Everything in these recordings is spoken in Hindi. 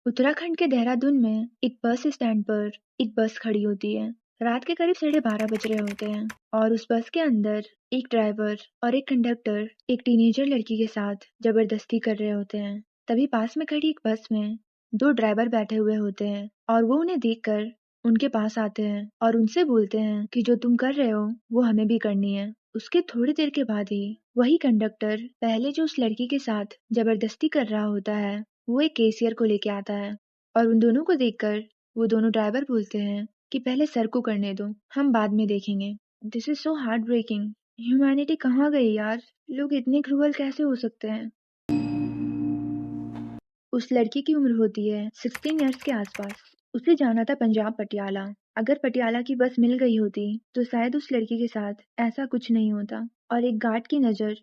उत्तराखंड के देहरादून में एक बस स्टैंड पर एक बस खड़ी होती है। रात के करीब 12:30 बज रहे होते हैं और उस बस के अंदर एक ड्राइवर और एक कंडक्टर एक टीनेजर लड़की के साथ जबरदस्ती कर रहे होते हैं। तभी पास में खड़ी एक बस में दो ड्राइवर बैठे हुए होते हैं और वो उन्हें देखकर उनके पास आते हैं और उनसे बोलते हैं कि जो तुम कर रहे हो वो हमें भी करनी है। उसके थोड़ी देर के बाद ही वही कंडक्टर पहले जो उस लड़की के साथ जबरदस्ती कर रहा होता है वो एक केशियर को लेके आता है और उन दोनों को देखकर वो दोनों ड्राइवर बोलते हैं कि पहले सर को करने दो, हम बाद में देखेंगे। This is so heartbreaking. Humanity कहाँ गई यार? लोग इतने क्रूअल कैसे हो सकते हैं? उस लड़की की उम्र होती है 16 इयर्स के आसपास। उसे जाना था पंजाब पटियाला। अगर पटियाला की बस मिल गई होती तो शायद उस लड़की के साथ ऐसा कुछ नहीं होता और एक गार्ड की नजर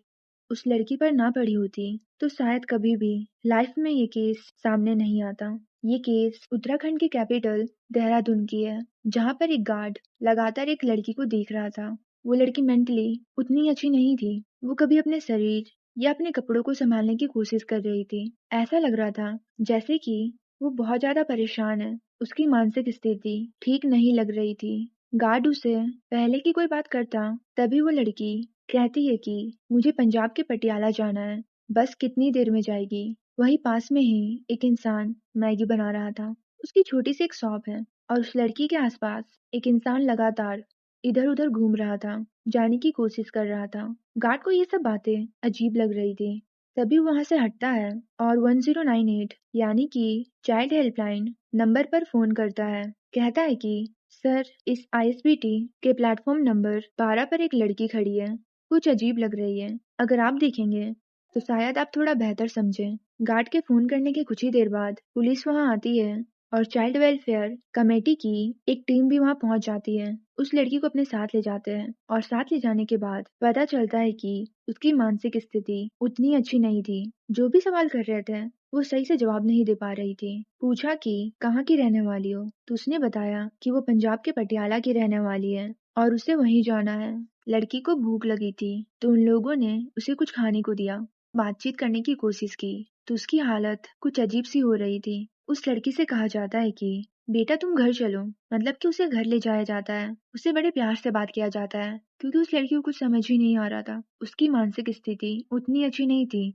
उस लड़की पर ना पड़ी होती तो शायद कभी भी लाइफ में ये केस सामने नहीं आता। ये केस उत्तराखंड की कैपिटल देहरादून की है, जहाँ पर एक गार्ड लगातार एक लड़की को देख रहा था। वो लड़की मेंटली उतनी अच्छी नहीं थी। वो कभी अपने शरीर या अपने कपड़ों को संभालने की कोशिश कर रही थी। ऐसा लग रहा था जैसे कि वो बहुत ज्यादा परेशान है। उसकी मानसिक स्थिति ठीक नहीं लग रही थी। गार्ड उसे पहले की कोई बात करता तभी वो लड़की कहती है कि मुझे पंजाब के पटियाला जाना है, बस कितनी देर में जाएगी। वहीं पास में ही एक इंसान मैगी बना रहा था। उसकी छोटी सी एक शॉप है और उस लड़की के आसपास एक इंसान लगातार इधर उधर घूम रहा था, जाने की कोशिश कर रहा था। गार्ड को ये सब बातें अजीब लग रही थी। तभी वहां से हटता है और 1098 यानी कि चाइल्ड हेल्पलाइन नंबर पर फोन करता है। कहता है कि सर, इस आईएसबीटी के प्लेटफॉर्म नंबर 12 पर एक लड़की खड़ी है, कुछ अजीब लग रही है। अगर आप देखेंगे तो शायद आप थोड़ा बेहतर समझें। गार्ड के फोन करने के कुछ ही देर बाद पुलिस वहां आती है और चाइल्ड वेलफेयर कमेटी की एक टीम भी वहां पहुंच जाती है। उस लड़की को अपने साथ ले जाते हैं और साथ ले जाने के बाद पता चलता है कि उसकी मानसिक स्थिति उतनी अच्छी नहीं थी। जो भी सवाल कर रहे थे वो सही से जवाब नहीं दे पा रही थी। पूछा कि कहाँ की रहने वाली हो, तो उसने बताया कि वो पंजाब के पटियाला की रहने वाली है और उसे वहीं जाना है। लड़की को भूख लगी थी तो उन लोगों ने उसे कुछ खाने को दिया। बातचीत करने की कोशिश की तो उसकी हालत कुछ अजीब सी हो रही थी। उस लड़की से कहा जाता है कि बेटा तुम घर चलो, मतलब कि उसे घर ले जाया जाता है। उसे बड़े प्यार से बात किया जाता है क्योंकि उस लड़की को कुछ समझ ही नहीं आ रहा था। उसकी मानसिक स्थिति उतनी अच्छी नहीं थी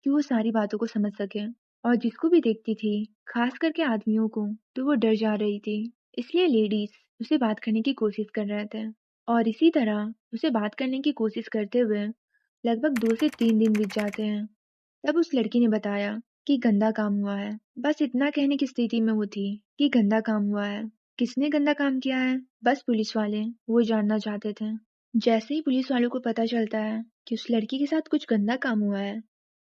कि वो सारी बातों को समझ सके और जिसको भी देखती थी, खास करके आदमियों को, तो वो डर जा रही थी। इसलिए लेडीज उसे बात करने की कोशिश कर रहे थे और इसी तरह उसे बात करने की कोशिश करते हुए लगभग 2 से 3 दिन बीत जाते हैं। तब उस लड़की ने बताया कि गंदा काम हुआ है। बस इतना कहने की स्थिति में वो थी कि गंदा काम हुआ है। किसने गंदा काम किया है, बस पुलिस वाले वो जानना चाहते थे। जैसे ही पुलिस वालों को पता चलता है कि उस लड़की के साथ कुछ गंदा काम हुआ है,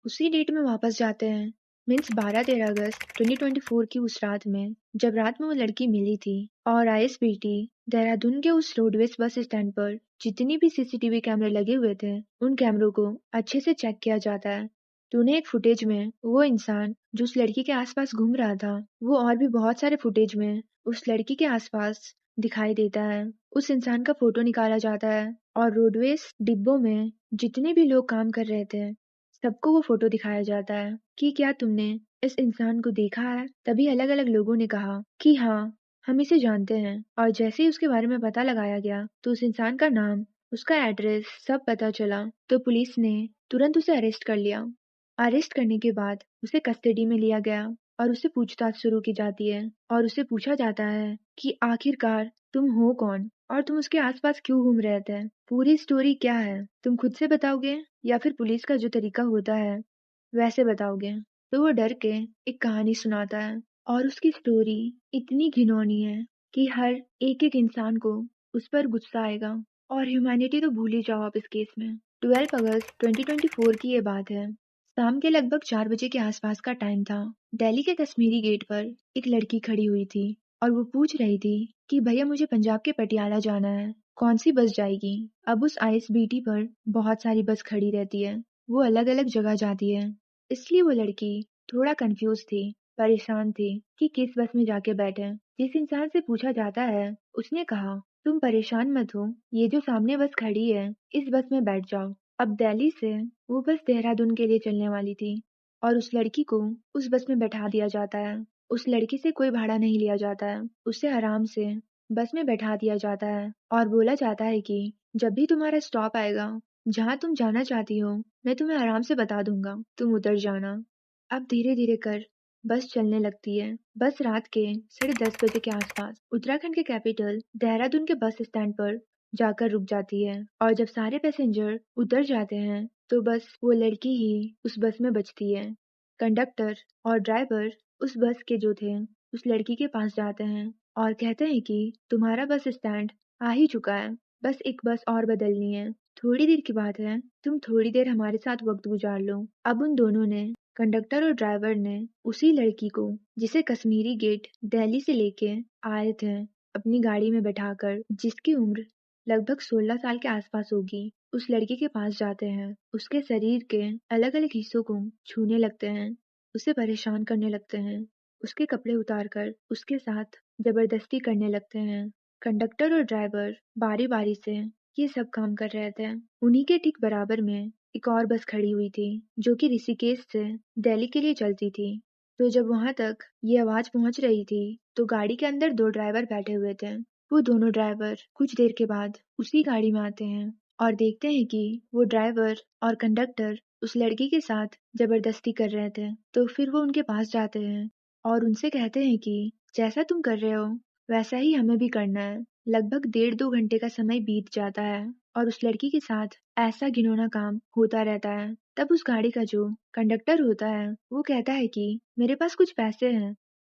उसी डेट में वापस जाते हैं। मीन्स 12-13 अगस्त 2024 की उस रात में, जब रात में वो लड़की मिली थी। और आईएसबीटी देहरादून के उस रोडवेज बस स्टैंड पर जितनी भी सीसीटीवी कैमरे लगे हुए थे उन कैमरों को अच्छे से चेक किया जाता है। तूने एक फुटेज में वो इंसान जो उस लड़की के आसपास घूम रहा था, वो और भी बहुत सारे फुटेज में उस लड़की के आसपास दिखाई देता है। उस इंसान का फोटो निकाला जाता है और रोडवेज डिब्बों में जितने भी लोग काम कर रहे थे सबको वो फोटो दिखाया जाता है कि क्या तुमने इस इंसान को देखा है। तभी अलग अलग लोगों ने कहा कि हाँ, हम इसे जानते हैं। और जैसे ही उसके बारे में पता लगाया गया तो उस इंसान का नाम, उसका एड्रेस सब पता चला तो पुलिस ने तुरंत उसे अरेस्ट कर लिया। अरेस्ट करने के बाद उसे कस्टडी में लिया गया और उससे पूछताछ शुरू की जाती है और उससे पूछा जाता है कि आखिरकार तुम हो कौन और तुम उसके आसपास क्यों घूम रहे थे। पूरी स्टोरी क्या है, तुम खुद से बताओगे या फिर पुलिस का जो तरीका होता है वैसे बताओगे। तो वो डर के एक कहानी सुनाता है और उसकी स्टोरी इतनी घिनौनी है कि हर एक एक इंसान को उस पर गुस्सा आएगा। और ह्यूमैनिटी तो भूल ही जाओ आप इस केस में। 12 अगस्त 2024 की ये बात है। शाम के लगभग 4 बजे के आसपास का टाइम था। दिल्ली के कश्मीरी गेट पर एक लड़की खड़ी हुई थी और वो पूछ रही थी कि भैया मुझे पंजाब के पटियाला जाना है, कौन सी बस जाएगी। अब उस आईएसबीटी पर बहुत सारी बस खड़ी रहती है, वो अलग अलग जगह जाती है। इसलिए वो लड़की थोड़ा कंफ्यूज थी, परेशान थी कि किस बस में जाके बैठे। जिस इंसान से पूछा जाता है उसने कहा तुम परेशान मत हो, ये जो सामने बस खड़ी है इस बस में बैठ जाओ। अब दिल्ली से वो बस देहरादून के लिए चलने वाली थी और उस लड़की को उस बस में बैठा दिया जाता है। उस लड़की से कोई भाड़ा नहीं लिया जाता है, उसे आराम से बस में बैठा दिया जाता है और बोला जाता है कि जब भी तुम्हारा स्टॉप आएगा, जहाँ तुम जाना चाहती हो, मैं तुम्हें आराम से बता दूंगा, तुम उतर जाना। अब धीरे धीरे कर बस चलने लगती है। बस रात के 10:30 बजे के आसपास उत्तराखंड के कैपिटल देहरादून के बस स्टैंड पर जाकर रुक जाती है और जब सारे पैसेंजर उतर जाते हैं तो बस वो लड़की ही उस बस में बचती है। कंडक्टर और ड्राइवर उस बस के जो थे उस लड़की के पास जाते हैं और कहते हैं कि तुम्हारा बस स्टैंड आ ही चुका है, बस एक बस और बदलनी है, थोड़ी देर की बात है, तुम थोड़ी देर हमारे साथ वक्त गुजार लो। अब उन दोनों ने, कंडक्टर और ड्राइवर ने, उसी लड़की को जिसे कश्मीरी गेट दिल्ली से लेके आए थे अपनी गाड़ी में बैठाकर, जिसकी उम्र लगभग 16 साल के आसपास होगी, उस लड़की के पास जाते हैं, उसके शरीर के अलग अलग हिस्सों को छूने लगते हैं, उसे परेशान करने लगते हैं, उसके कपड़े उतारकर उसके साथ जबरदस्ती करने लगते हैं। कंडक्टर और ड्राइवर बारी बारी से ये सब काम कर रहे थे। उन्हीं के ठीक बराबर में एक और बस खड़ी हुई थी जो कि ऋषिकेश से दिल्ली के लिए चलती थी। तो जब वहां तक ये आवाज पहुंच रही थी तो गाड़ी के अंदर दो ड्राइवर बैठे हुए थे। वो दोनों ड्राइवर कुछ देर के बाद उसी गाड़ी में आते हैं और देखते हैं कि वो ड्राइवर और कंडक्टर उस लड़की के साथ जबरदस्ती कर रहे थे। तो फिर वो उनके पास जाते हैं और उनसे कहते हैं कि जैसा तुम कर रहे हो वैसा ही हमें भी करना है। लगभग 1.5-2 घंटे का समय बीत जाता है और उस लड़की के साथ ऐसा घिनौना काम होता रहता है। तब उस गाड़ी का जो कंडक्टर होता है वो कहता है कि मेरे पास कुछ पैसे हैं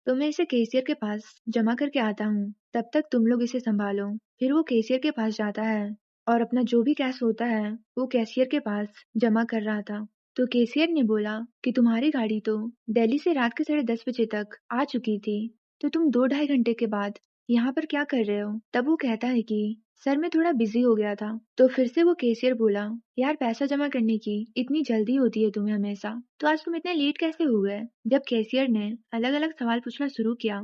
तो मैं इसे कैशियर के पास जमा करके आता हूँ, तब तक तुम लोग इसे संभालो। फिर वो कैशियर के पास जाता है और अपना जो भी कैश होता है वो कैशियर के पास जमा कर रहा था। तो कैशियर ने बोला कि तुम्हारी गाड़ी तो दिल्ली से रात के 10:30 बजे तक आ चुकी थी, तो तुम 2-2.5 घंटे के बाद यहाँ पर क्या कर रहे हो? तब वो कहता है कि सर मैं थोड़ा बिजी हो गया था। तो फिर से वो कैशियर बोला, यार पैसा जमा करने की इतनी जल्दी होती है तुम्हें हमेशा, तो आज तुम इतने लेट कैसे हो गए? जब कैशियर ने अलग अलग सवाल पूछना शुरू किया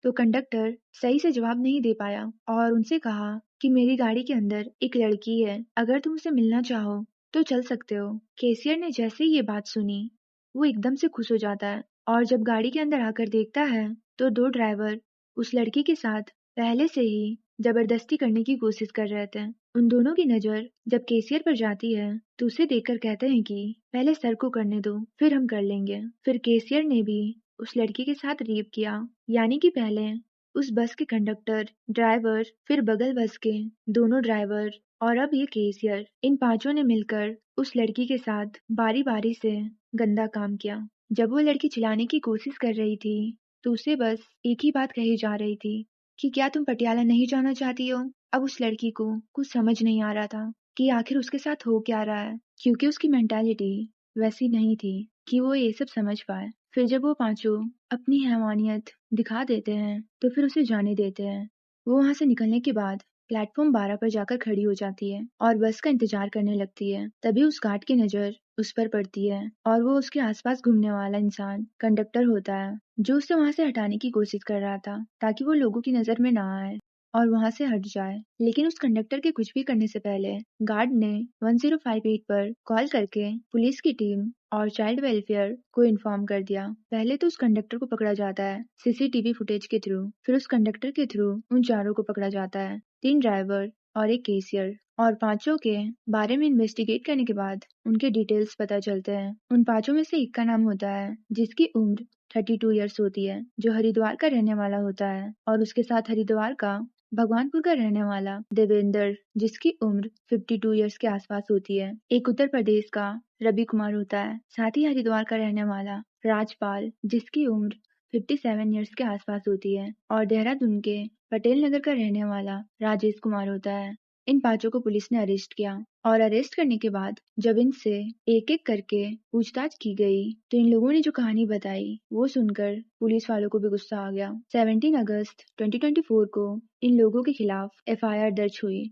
तो कंडक्टर सही से जवाब नहीं दे पाया और उनसे कहा कि मेरी गाड़ी के अंदर एक लड़की है, अगर तुम उसे मिलना चाहो तो चल सकते हो। कैशियर ने जैसे ही ये बात सुनी वो एकदम से खुश हो जाता है और जब गाड़ी के अंदर आकर देखता है तो दो ड्राइवर उस लड़की के साथ पहले से ही जबरदस्ती करने की कोशिश कर रहे थे। उन दोनों की नजर जब कैशियर पर जाती है तो उसे देखकर कहते हैं कि पहले सर को करने दो फिर हम कर लेंगे। फिर कैशियर ने भी उस लड़की के साथ रेप किया, यानी कि पहले उस बस के कंडक्टर, ड्राइवर, फिर बगल बस के दोनों ड्राइवर और अब ये कैशियर, इन पांचों ने मिलकर उस लड़की के साथ बारी बारी से गंदा काम किया। जब वो लड़की चिल्लाने की कोशिश कर रही थी तो उसे बस एक ही बात कही जा रही थी कि क्या तुम पटियाला नहीं जाना चाहती हो? अब उस लड़की को कुछ समझ नहीं आ रहा था कि आखिर उसके साथ हो क्या रहा है, क्योंकि उसकी मेंटालिटी वैसी नहीं थी कि वो ये सब समझ पाए। फिर जब वो पांचों अपनी हैवानियत दिखा देते हैं तो फिर उसे जाने देते हैं। वो वहां से निकलने के बाद प्लेटफॉर्म 12 पर जाकर खड़ी हो जाती है और बस का इंतजार करने लगती है। तभी उस गार्ड की नजर उस पर पड़ती है और वो उसके आसपास घूमने वाला इंसान कंडक्टर होता है जो उसे वहां से हटाने की कोशिश कर रहा था ताकि वो लोगों की नजर में ना आए और वहां से हट जाए। लेकिन उस कंडक्टर के कुछ भी करने से पहले गार्ड ने 1058 पर कॉल करके पुलिस की टीम और चाइल्ड वेलफेयर को इन्फॉर्म कर दिया। पहले तो उस कंडक्टर को पकड़ा जाता है सीसीटीवी फुटेज के थ्रू, फिर उस कंडक्टर के थ्रू उन चारों को पकड़ा जाता है, 3 ड्राइवर और एक कैशियर, और पांचों के बारे में इन्वेस्टिगेट करने के बाद उनके डिटेल्स पता चलते हैं। उन पांचों में से एक का नाम होता है जिसकी उम्र 32 ईयर्स होती है, जो हरिद्वार का रहने वाला होता है, और उसके साथ हरिद्वार का भगवानपुर का रहने वाला देवेंद्र जिसकी उम्र 52 ईयर्स के आसपास होती है। एक उत्तर प्रदेश का रवि कुमार होता है, साथ ही हरिद्वार का रहने वाला राजपाल जिसकी उम्र 57 ईयर्स के आसपास होती है, और देहरादून के पटेल नगर का रहने वाला राजेश कुमार होता है। इन पांचों को पुलिस ने अरेस्ट किया और अरेस्ट करने के बाद जब इनसे एक एक करके पूछताछ की गई तो इन लोगों ने जो कहानी बताई वो सुनकर पुलिस वालों को भी गुस्सा आ गया। 17 अगस्त 2024 को इन लोगों के खिलाफ एफआईआर दर्ज हुई।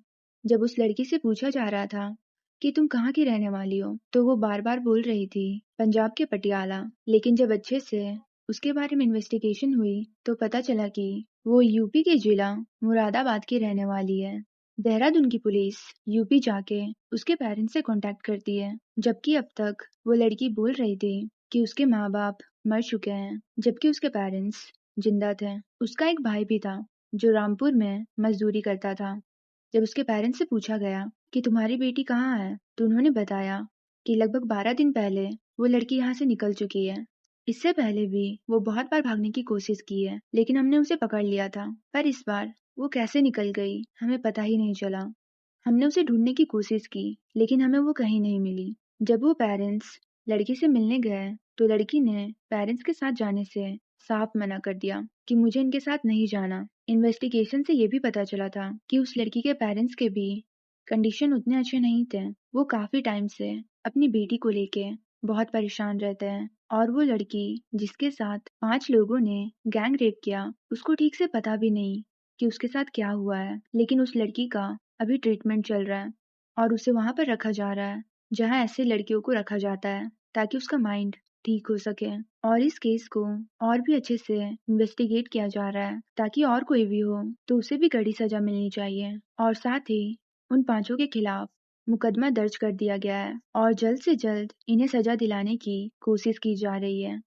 जब उस लड़की से पूछा जा रहा था कि तुम कहाँ की रहने वाली हो तो वो बार बार बोल रही थी पंजाब के पटियाला, लेकिन जब अच्छे से उसके बारे में इन्वेस्टिगेशन हुई तो पता चला कि वो यूपी के जिला मुरादाबाद की रहने वाली है। देहरादून की पुलिस यूपी जाके उसके पेरेंट्स से कांटेक्ट करती है, जबकि अब तक वो लड़की बोल रही थी कि उसके माँ बाप मर चुके हैं, जबकि उसके पेरेंट्स जिंदा थे। उसका एक भाई भी था जो रामपुर में मजदूरी करता था। जब उसके पेरेंट्स से पूछा गया कि तुम्हारी बेटी कहाँ है, तो उन्होंने बताया कि लगभग 12 दिन पहले वो लड़की यहाँ से निकल चुकी है। इससे पहले भी वो बहुत बार भागने की कोशिश की है, लेकिन हमने उसे पकड़ लिया था। पर इस बार वो कैसे निकल गई हमें पता ही नहीं चला। हमने उसे ढूंढने की कोशिश की, लेकिन हमें वो कहीं नहीं मिली। जब वो पेरेंट्स लड़की से मिलने गए तो लड़की ने पेरेंट्स के साथ जाने से साफ मना कर दिया कि मुझे इनके साथ नहीं जाना। इन्वेस्टिगेशन से ये भी पता चला था कि उस लड़की के पेरेंट्स के भी कंडीशन उतने अच्छे नहीं थे। वो काफी टाइम से अपनी बेटी को लेके बहुत परेशान रहते हैं, और वो लड़की जिसके साथ 5 लोगों ने गैंग रेप किया, उसको ठीक से पता भी नहीं कि उसके साथ क्या हुआ है। लेकिन उस लड़की का अभी ट्रीटमेंट चल रहा है और उसे वहां पर रखा जा रहा है जहां ऐसे लड़कियों को रखा जाता है ताकि उसका माइंड ठीक हो सके। और इस केस को और भी अच्छे से इन्वेस्टिगेट किया जा रहा है ताकि और कोई भी हो तो उसे भी कड़ी सजा मिलनी चाहिए। और साथ ही उन 5 के खिलाफ मुकदमा दर्ज कर दिया गया है और जल्द से जल्द इन्हें सजा दिलाने की कोशिश की जा रही है।